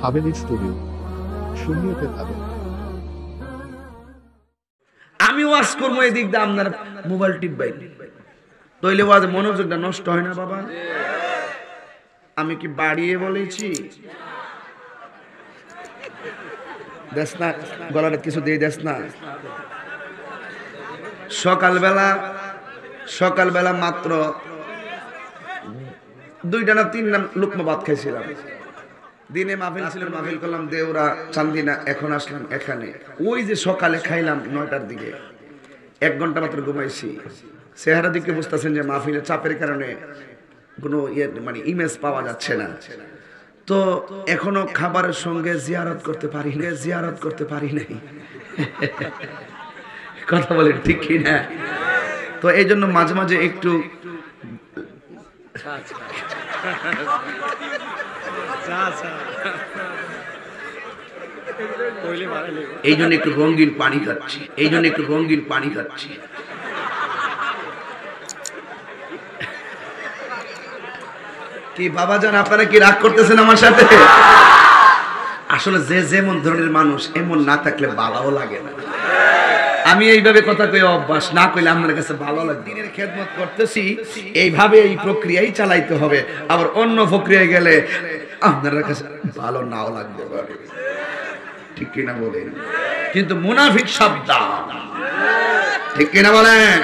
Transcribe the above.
Haveli studio শূন্যতে থাকবে। আমি ওয়াজ করবো এদিক দিয়ে আপনার মোবাইল টিপবাই, তইলে ওয়াজে মনোযোগটা নষ্ট হয় না বাবা? আমি কি বাড়িয়ে বলেছি? দেখ না গলাটা কিছু দিয়ে দেখ না। সকালবেলা মাত্র 2টা না 3টা লুকমা ভাত খাইছিলাম। দিনে মাহফিল ছিল, মাহফিল করলাম দেওরা চান্দিনা, এখন আসলাম এখানে। ওই যে সকালে খাইলাম 9টার দিকে, 1 ঘন্টা মাত্র ঘুমাইছি। চেহারা দিকে বুঝতেছেন যে মাহফিলের চাপের কারণে কোনো মানে ইমেজ পাওয়া যাচ্ছে না। তো এখনো খাবারের সঙ্গে জিয়ারত করতে পারি নাই। কথা বলেন ঠিক কি না? তো এই জন্য মাঝে মাঝে একটু এই জন্য একটু রঙিন পানি খাচ্ছি। কি বাবাজান আপনারা কি রাগ করতেছেন আমার সাথে? আসলে যে যেমন ধরনের মানুষ এমন না থাকলে ভালোও লাগে না। আমি এইভাবে কথা কই অভ্যাস, না কইলে আপনার কাছে ভালো লাগে। দিনের খেদমত করতেছি, এইভাবে এই প্রক্রিয়াই চালাইতে হবে। আবার অন্য প্রক্রিয়ায় গেলে আপনার কাছে ভালো নাও লাগতে পারে, ঠিক কিনা বলেন? কিন্তু মুনাফিক সাবধান, ঠিক কিনা বলেন?